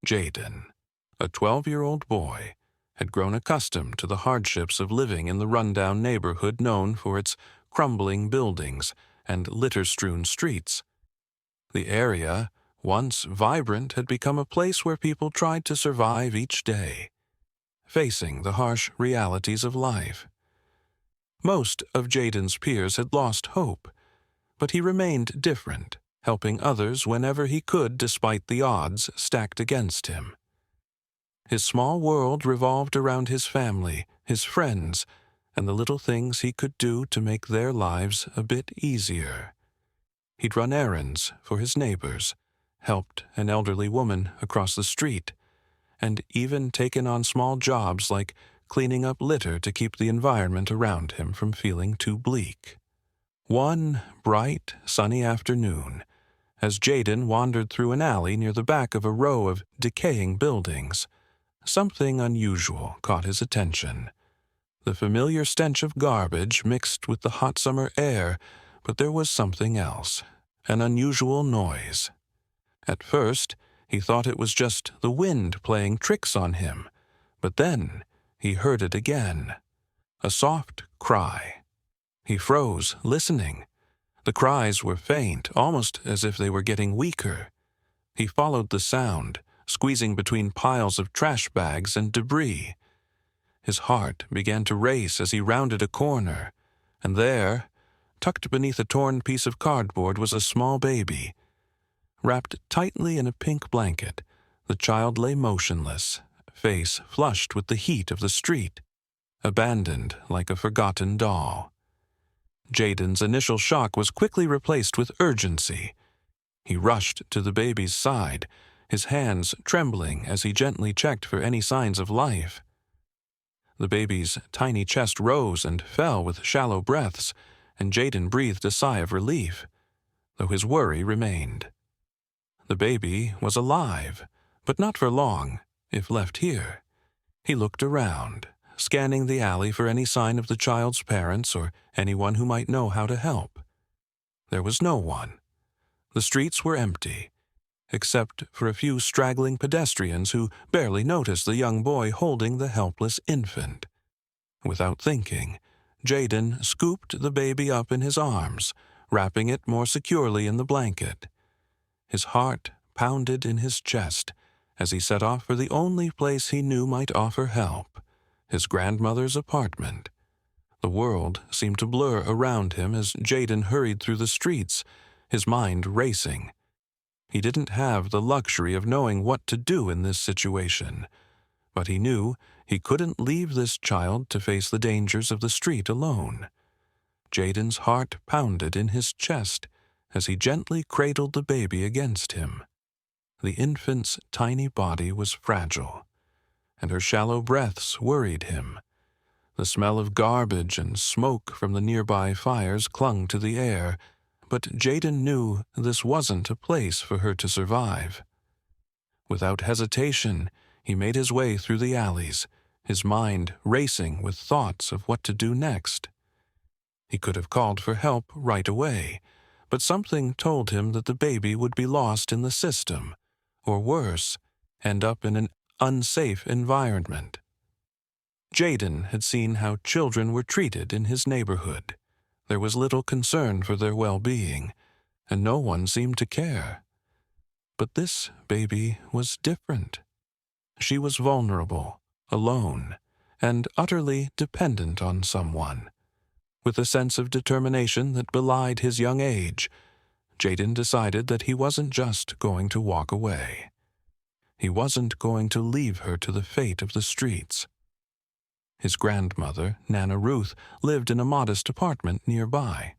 Jaden, a 12-year-old boy, had grown accustomed to the hardships of living in the rundown neighborhood known for its crumbling buildings and litter-strewn streets. The area, once vibrant, had become a place where people tried to survive each day, facing the harsh realities of life. Most of Jaden's peers had lost hope, but he remained different, helping others whenever he could despite the odds stacked against him. His small world revolved around his family, his friends, and the little things he could do to make their lives a bit easier. He'd run errands for his neighbors, helped an elderly woman across the street, and even taken on small jobs like cleaning up litter to keep the environment around him from feeling too bleak. One bright, sunny afternoon, as Jaden wandered through an alley near the back of a row of decaying buildings, something unusual caught his attention. The familiar stench of garbage mixed with the hot summer air, but there was something else, an unusual noise. At first, he thought it was just the wind playing tricks on him, but then he heard it again, a soft cry. He froze, listening. The cries were faint, almost as if they were getting weaker. He followed the sound, squeezing between piles of trash bags and debris. His heart began to race as he rounded a corner, and there, tucked beneath a torn piece of cardboard, was a small baby. Wrapped tightly in a pink blanket, the child lay motionless, face flushed with the heat of the street, abandoned like a forgotten doll. Jaden's initial shock was quickly replaced with urgency. He rushed to the baby's side, his hands trembling as he gently checked for any signs of life. The baby's tiny chest rose and fell with shallow breaths, and Jaden breathed a sigh of relief, though his worry remained. The baby was alive, but not for long, if left here. He looked around, scanning the alley for any sign of the child's parents or anyone who might know how to help. There was no one. The streets were empty, except for a few straggling pedestrians who barely noticed the young boy holding the helpless infant. Without thinking, Jaden scooped the baby up in his arms, wrapping it more securely in the blanket. His heart pounded in his chest as he set off for the only place he knew might offer help, his grandmother's apartment. The world seemed to blur around him as Jaden hurried through the streets, his mind racing. He didn't have the luxury of knowing what to do in this situation, but he knew he couldn't leave this child to face the dangers of the street alone. Jaden's heart pounded in his chest as he gently cradled the baby against him. The infant's tiny body was fragile, and her shallow breaths worried him. The smell of garbage and smoke from the nearby fires clung to the air, but Jaden knew this wasn't a place for her to survive. Without hesitation, he made his way through the alleys, his mind racing with thoughts of what to do next. He could have called for help right away, but something told him that the baby would be lost in the system, or worse, end up in an unsafe environment. Jaden had seen how children were treated in his neighborhood. There was little concern for their well-being, and no one seemed to care. But this baby was different. She was vulnerable, alone, and utterly dependent on someone. With a sense of determination that belied his young age, Jaden decided that he wasn't just going to walk away. He wasn't going to leave her to the fate of the streets. His grandmother, Nana Ruth, lived in a modest apartment nearby.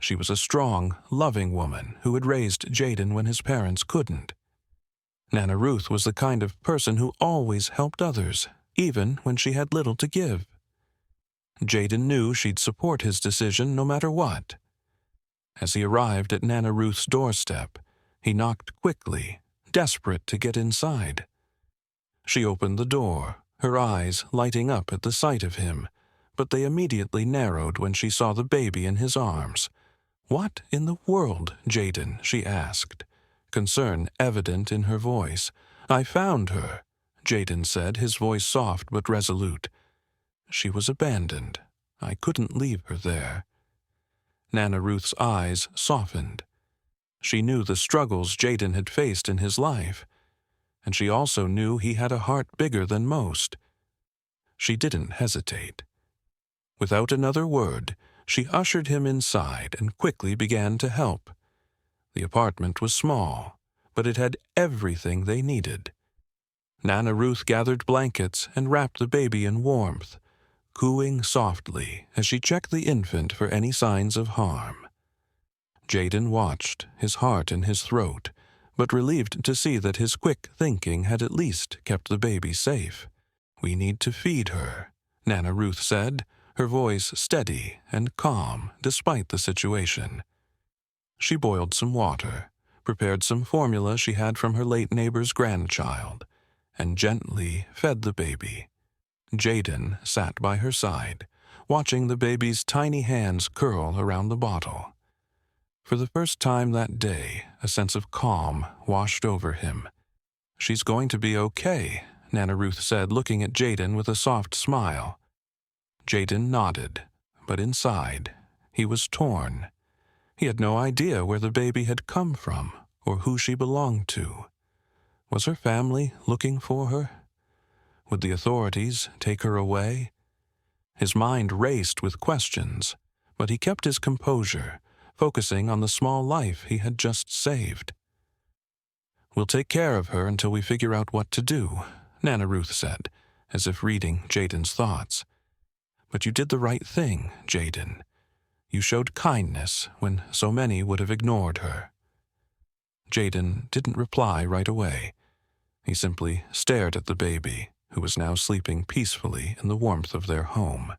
She was a strong, loving woman who had raised Jaden when his parents couldn't. Nana Ruth was the kind of person who always helped others, even when she had little to give. Jaden knew she'd support his decision no matter what. As he arrived at Nana Ruth's doorstep, he knocked quickly, desperate to get inside. She opened the door, her eyes lighting up at the sight of him, but they immediately narrowed when she saw the baby in his arms. "What in the world, Jaden?" she asked, concern evident in her voice. "I found her," Jaden said, his voice soft but resolute. "She was abandoned. I couldn't leave her there." Nana Ruth's eyes softened. She knew the struggles Jaden had faced in his life, and she also knew he had a heart bigger than most. She didn't hesitate. Without another word, she ushered him inside and quickly began to help. The apartment was small, but it had everything they needed. Nana Ruth gathered blankets and wrapped the baby in warmth, cooing softly as she checked the infant for any signs of harm. Jaden watched, his heart in his throat, but relieved to see that his quick thinking had at least kept the baby safe. "We need to feed her," Nana Ruth said, her voice steady and calm despite the situation. She boiled some water, prepared some formula she had from her late neighbor's grandchild, and gently fed the baby. Jaden sat by her side, watching the baby's tiny hands curl around the bottle. For the first time that day, a sense of calm washed over him. "She's going to be okay," Nana Ruth said, looking at Jaden with a soft smile. Jaden nodded, but inside, he was torn. He had no idea where the baby had come from or who she belonged to. Was her family looking for her? Would the authorities take her away? His mind raced with questions, but he kept his composure, focusing on the small life he had just saved. "We'll take care of her until we figure out what to do," Nana Ruth said, as if reading Jaden's thoughts. "But you did the right thing, Jaden. You showed kindness when so many would have ignored her." Jaden didn't reply right away. He simply stared at the baby, who was now sleeping peacefully in the warmth of their home.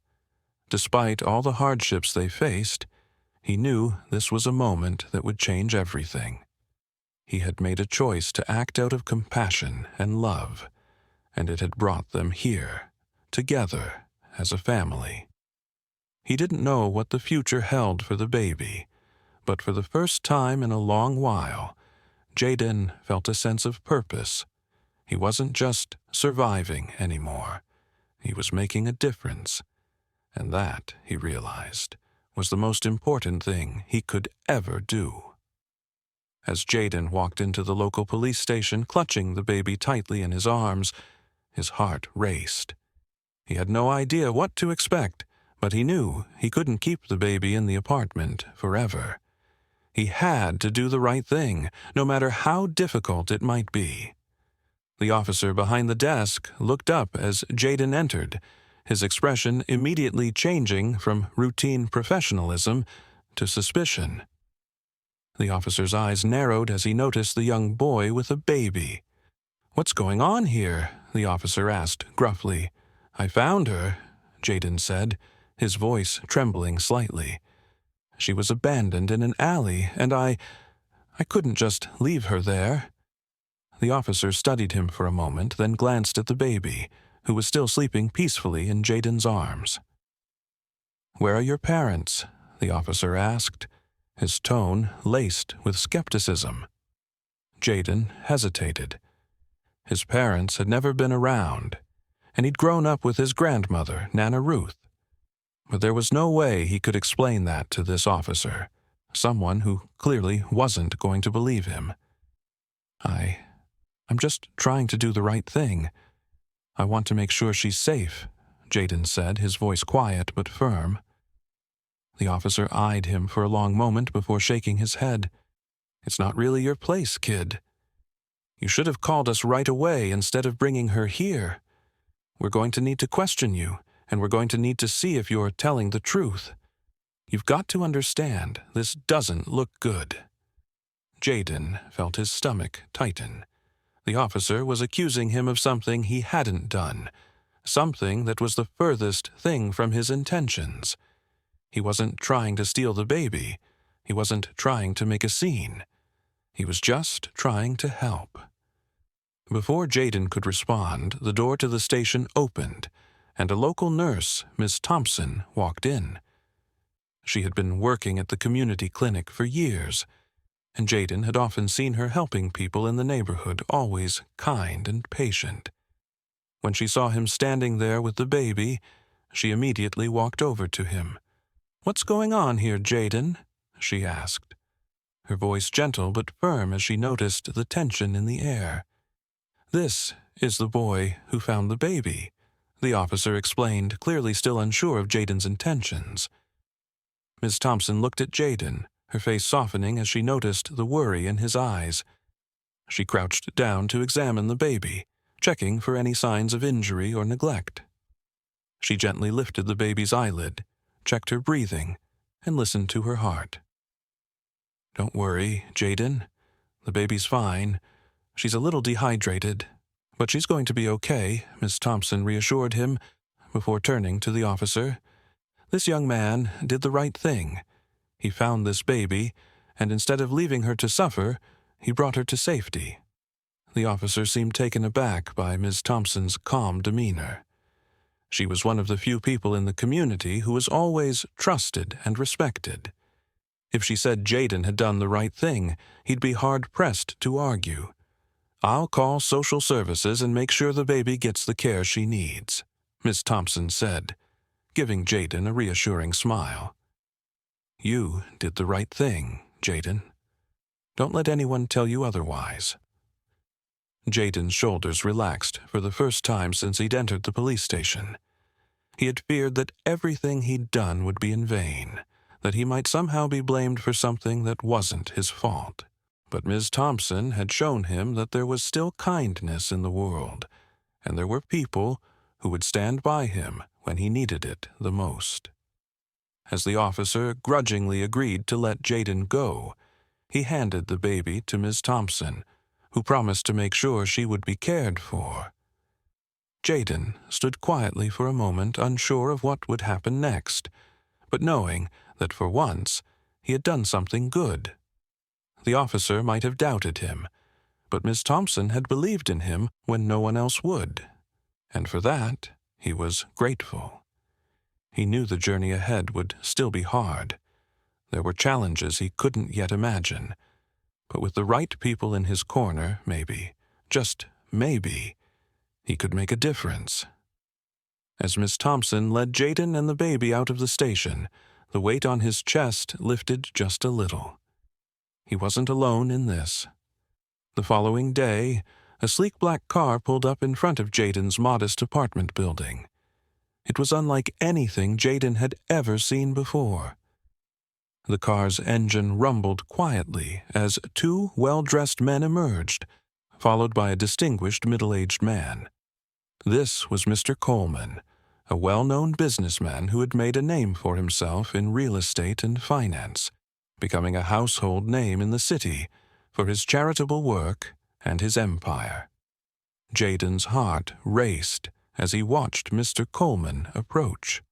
Despite all the hardships they faced, he knew this was a moment that would change everything. He had made a choice to act out of compassion and love, and it had brought them here, together, as a family. He didn't know what the future held for the baby, but for the first time in a long while, Jaden felt a sense of purpose. He wasn't just surviving anymore. He was making a difference, and that, he realized, was the most important thing he could ever do. As Jaden walked into the local police station, clutching the baby tightly in his arms, his heart raced. He had no idea what to expect, but he knew he couldn't keep the baby in the apartment forever. He had to do the right thing, no matter how difficult it might be. The officer behind the desk looked up as Jaden entered, his expression immediately changing from routine professionalism to suspicion. The officer's eyes narrowed as he noticed the young boy with a baby. "What's going on here?" the officer asked gruffly. "I found her," Jaden said, his voice trembling slightly. "She was abandoned in an alley, and I couldn't just leave her there." The officer studied him for a moment, then glanced at the baby, who was still sleeping peacefully in Jaden's arms. "Where are your parents?" the officer asked, his tone laced with skepticism. Jaden hesitated. His parents had never been around, and he'd grown up with his grandmother, Nana Ruth. But there was no way he could explain that to this officer, someone who clearly wasn't going to believe him. I'm just trying to do the right thing. I want to make sure she's safe," Jaden said, his voice quiet but firm. The officer eyed him for a long moment before shaking his head. "It's not really your place, kid. You should have called us right away instead of bringing her here. We're going to need to question you, and we're going to need to see if you're telling the truth. You've got to understand, this doesn't look good." Jaden felt his stomach tighten. The officer was accusing him of something he hadn't done, something that was the furthest thing from his intentions. He wasn't trying to steal the baby. He wasn't trying to make a scene. He was just trying to help. Before Jaden could respond, the door to the station opened, and a local nurse, Miss Thompson, walked in. She had been working at the community clinic for years. and Jaden had often seen her helping people in the neighborhood, always kind and patient. When she saw him standing there with the baby, she immediately walked over to him. "What's going on here, Jaden?" she asked, her voice gentle but firm as she noticed the tension in the air. "This is the boy who found the baby," the officer explained, clearly still unsure of Jaden's intentions. Ms. Thompson looked at Jaden, her face softening as she noticed the worry in his eyes. She crouched down to examine the baby, checking for any signs of injury or neglect. She gently lifted the baby's eyelid, checked her breathing, and listened to her heart. "Don't worry, Jaden. The baby's fine. She's a little dehydrated, but she's going to be okay," Miss Thompson reassured him before turning to the officer. "This young man did the right thing. He found this baby, and instead of leaving her to suffer, he brought her to safety." The officer seemed taken aback by Ms. Thompson's calm demeanor. She was one of the few people in the community who was always trusted and respected. If she said Jaden had done the right thing, he'd be hard-pressed to argue. "I'll call social services and make sure the baby gets the care she needs," Ms. Thompson said, giving Jaden a reassuring smile. "You did the right thing, Jaden. Don't let anyone tell you otherwise." Jaden's shoulders relaxed for the first time since he'd entered the police station. He had feared that everything he'd done would be in vain, that he might somehow be blamed for something that wasn't his fault. But Ms. Thompson had shown him that there was still kindness in the world, and there were people who would stand by him when he needed it the most. As the officer grudgingly agreed to let Jaden go, he handed the baby to Ms. Thompson, who promised to make sure she would be cared for. Jaden stood quietly for a moment, unsure of what would happen next, but knowing that for once he had done something good. The officer might have doubted him, but Miss Thompson had believed in him when no one else would, and for that he was grateful. He knew the journey ahead would still be hard. There were challenges he couldn't yet imagine, but with the right people in his corner, maybe, just maybe, he could make a difference. As Miss Thompson led Jaden and the baby out of the station, the weight on his chest lifted just a little. He wasn't alone in this. The following day, a sleek black car pulled up in front of Jaden's modest apartment building. It was unlike anything Jaden had ever seen before. The car's engine rumbled quietly as two well-dressed men emerged, followed by a distinguished middle-aged man. This was Mr. Coleman, a well-known businessman who had made a name for himself in real estate and finance, becoming a household name in the city for his charitable work and his empire. Jaden's heart raced as he watched Mr. Coleman approach.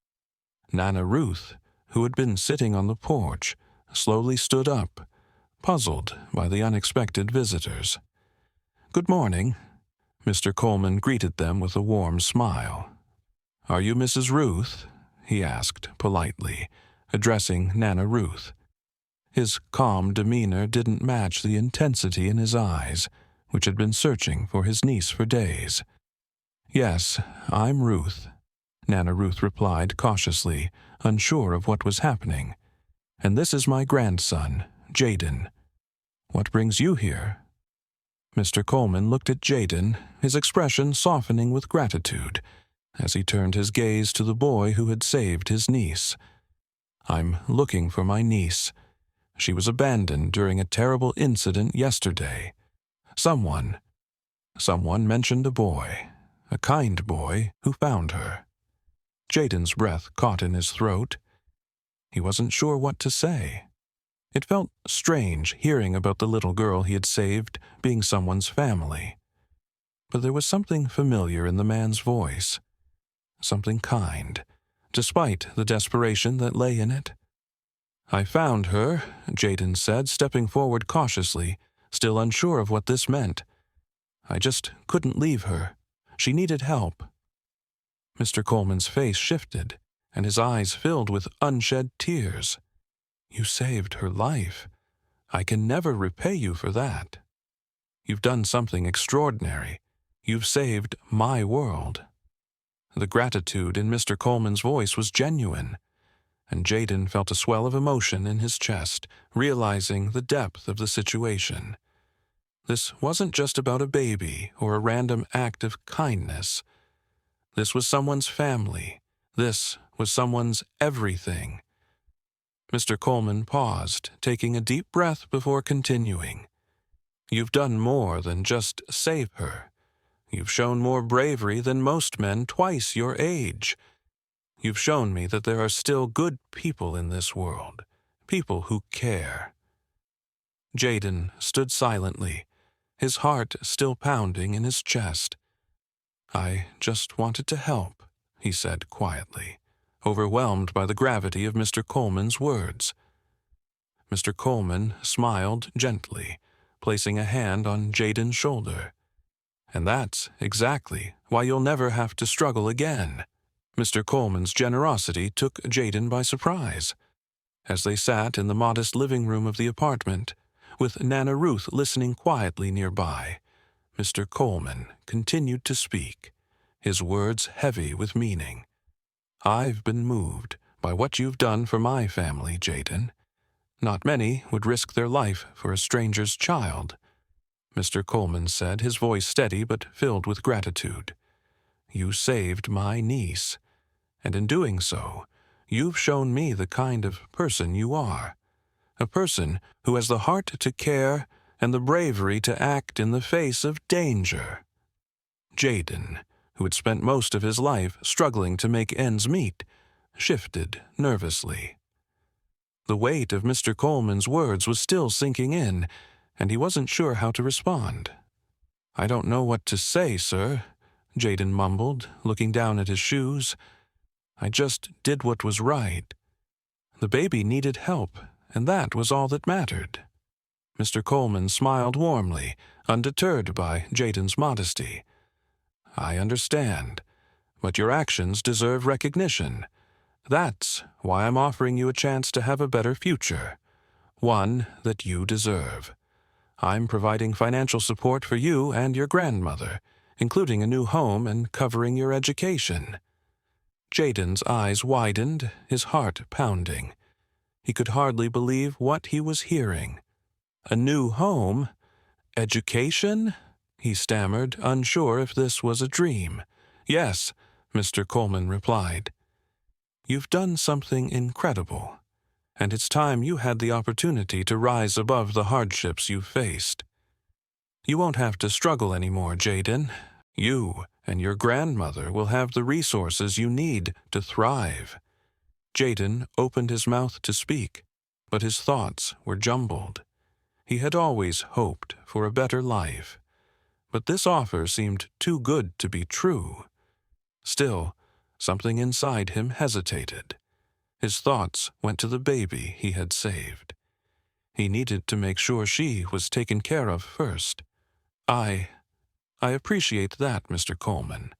Nana Ruth, who had been sitting on the porch, slowly stood up, puzzled by the unexpected visitors. "Good morning." Mr. Coleman greeted them with a warm smile. "Are you Mrs. Ruth?" he asked politely, addressing Nana Ruth. His calm demeanor didn't match the intensity in his eyes, which had been searching for his niece for days. "Yes, I'm Ruth," Nana Ruth replied cautiously, unsure of what was happening. "And this is my grandson, Jaden. What brings you here?" Mr. Coleman looked at Jaden, his expression softening with gratitude, as he turned his gaze to the boy who had saved his niece. "I'm looking for my niece. She was abandoned during a terrible incident yesterday. Someone mentioned a boy, a kind boy, who found her." Jaden's breath caught in his throat. He wasn't sure what to say. It felt strange hearing about the little girl he had saved being someone's family. But there was something familiar in the man's voice, something kind, despite the desperation that lay in it. "I found her," Jaden said, stepping forward cautiously, still unsure of what this meant. "I just couldn't leave her. She needed help." Mr. Coleman's face shifted, and his eyes filled with unshed tears. "You saved her life. I can never repay you for that. You've done something extraordinary. You've saved my world." The gratitude in Mr. Coleman's voice was genuine, and Jaden felt a swell of emotion in his chest, realizing the depth of the situation. This wasn't just about a baby or a random act of kindness. This was someone's family. This was someone's everything. Mr. Coleman paused, taking a deep breath before continuing. "You've done more than just save her. You've shown more bravery than most men twice your age. You've shown me that there are still good people in this world, people who care." Jaden stood silently, his heart still pounding in his chest. "I just wanted to help," he said quietly, overwhelmed by the gravity of Mr. Coleman's words. Mr. Coleman smiled gently, placing a hand on Jaden's shoulder. "And that's exactly why you'll never have to struggle again." Mr. Coleman's generosity took Jaden by surprise. As they sat in the modest living room of the apartment, with Nana Ruth listening quietly nearby, Mr. Coleman continued to speak, his words heavy with meaning. "I've been moved by what you've done for my family, Jaden. Not many would risk their life for a stranger's child," Mr. Coleman said, his voice steady but filled with gratitude. "You saved my niece, and in doing so, you've shown me the kind of person you are. A person who has the heart to care and the bravery to act in the face of danger." Jaden, who had spent most of his life struggling to make ends meet, shifted nervously. The weight of Mr. Coleman's words was still sinking in, and he wasn't sure how to respond. "I don't know what to say, sir," Jaden mumbled, looking down at his shoes. "I just did what was right. The baby needed help, and that was all that mattered." Mr. Coleman smiled warmly, undeterred by Jaden's modesty. "I understand, but your actions deserve recognition. That's why I'm offering you a chance to have a better future, one that you deserve. I'm providing financial support for you and your grandmother, including a new home and covering your education." Jaden's eyes widened, his heart pounding. He could hardly believe what he was hearing. "A new home? Education?" he stammered, unsure if this was a dream. "Yes," Mr. Coleman replied. "You've done something incredible, and it's time you had the opportunity to rise above the hardships you've faced. You won't have to struggle anymore, Jaden. You and your grandmother will have the resources you need to thrive." Jaden opened his mouth to speak, but his thoughts were jumbled. He had always hoped for a better life, but this offer seemed too good to be true. Still, something inside him hesitated. His thoughts went to the baby he had saved. He needed to make sure she was taken care of first. I appreciate that, Mr. Coleman.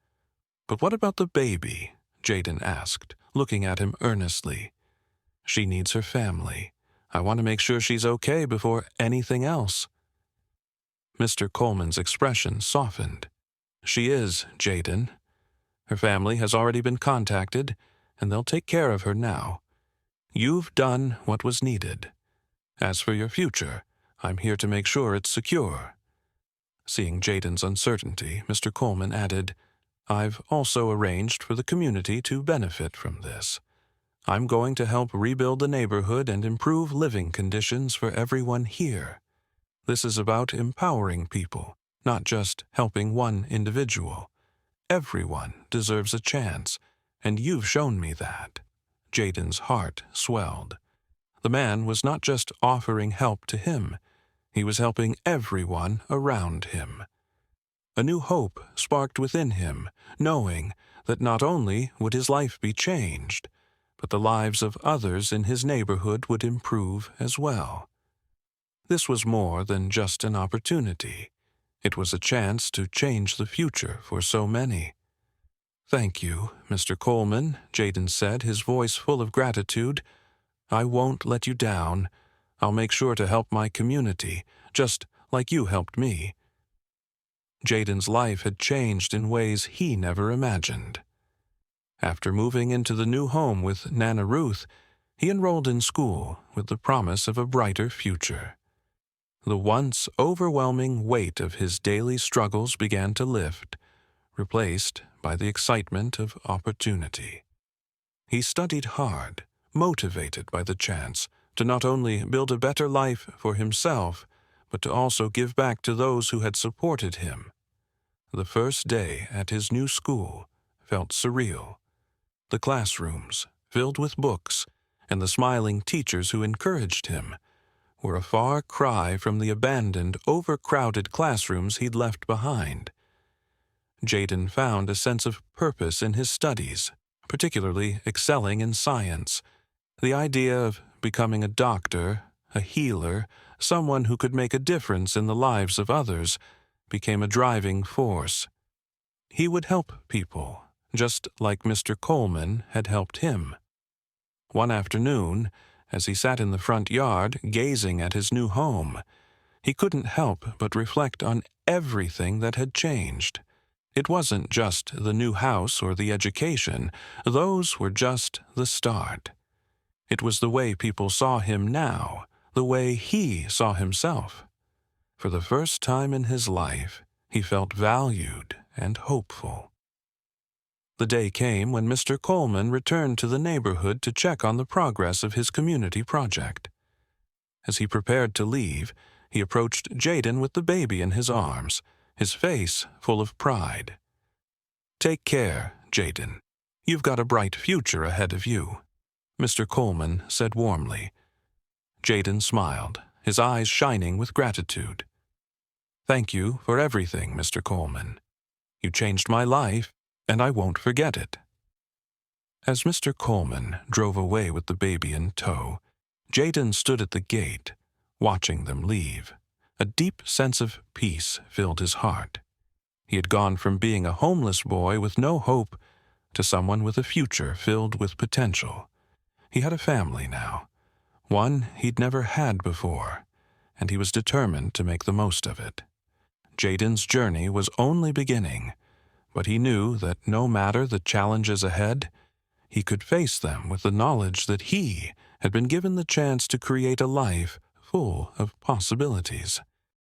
But what about the baby?" Jaden asked, looking at him earnestly. "She needs her family. I want to make sure she's okay before anything else." Mr. Coleman's expression softened. "She is, Jaden. Her family has already been contacted, and they'll take care of her now. You've done what was needed. As for your future, I'm here to make sure it's secure." Seeing Jaden's uncertainty, Mr. Coleman added, "I've also arranged for the community to benefit from this. I'm going to help rebuild the neighborhood and improve living conditions for everyone here. This is about empowering people, not just helping one individual. Everyone deserves a chance, and you've shown me that." Jaden's heart swelled. The man was not just offering help to him, he was helping everyone around him. A new hope sparked within him, knowing that not only would his life be changed, but the lives of others in his neighborhood would improve as well. This was more than just an opportunity. It was a chance to change the future for so many. "Thank you, Mr. Coleman," Jaden said, his voice full of gratitude. "I won't let you down. I'll make sure to help my community, just like you helped me." Jaden's life had changed in ways he never imagined. After moving into the new home with Nana Ruth, he enrolled in school with the promise of a brighter future. The once overwhelming weight of his daily struggles began to lift, replaced by the excitement of opportunity. He studied hard, motivated by the chance to not only build a better life for himself, but to also give back to those who had supported him. The first day at his new school felt surreal. The classrooms, filled with books, and the smiling teachers who encouraged him, were a far cry from the abandoned, overcrowded classrooms he'd left behind. Jaden found a sense of purpose in his studies, particularly excelling in science. The idea of becoming a doctor, a healer, someone who could make a difference in the lives of others, became a driving force. He would help people, just like Mr. Coleman had helped him. One afternoon, as he sat in the front yard gazing at his new home, he couldn't help but reflect on everything that had changed. It wasn't just the new house or the education. Those were just the start. It was the way people saw him now, the way he saw himself. For the first time in his life, he felt valued and hopeful. The day came when Mr. Coleman returned to the neighborhood to check on the progress of his community project. As he prepared to leave, he approached Jaden with the baby in his arms, his face full of pride. "Take care, Jaden. You've got a bright future ahead of you," Mr. Coleman said warmly. Jaden smiled, his eyes shining with gratitude. "Thank you for everything, Mr. Coleman. You changed my life, and I won't forget it." As Mr. Coleman drove away with the baby in tow, Jaden stood at the gate, watching them leave. A deep sense of peace filled his heart. He had gone from being a homeless boy with no hope to someone with a future filled with potential. He had a family now, one he'd never had before, and he was determined to make the most of it. Jaden's journey was only beginning, but he knew that no matter the challenges ahead, he could face them with the knowledge that he had been given the chance to create a life full of possibilities.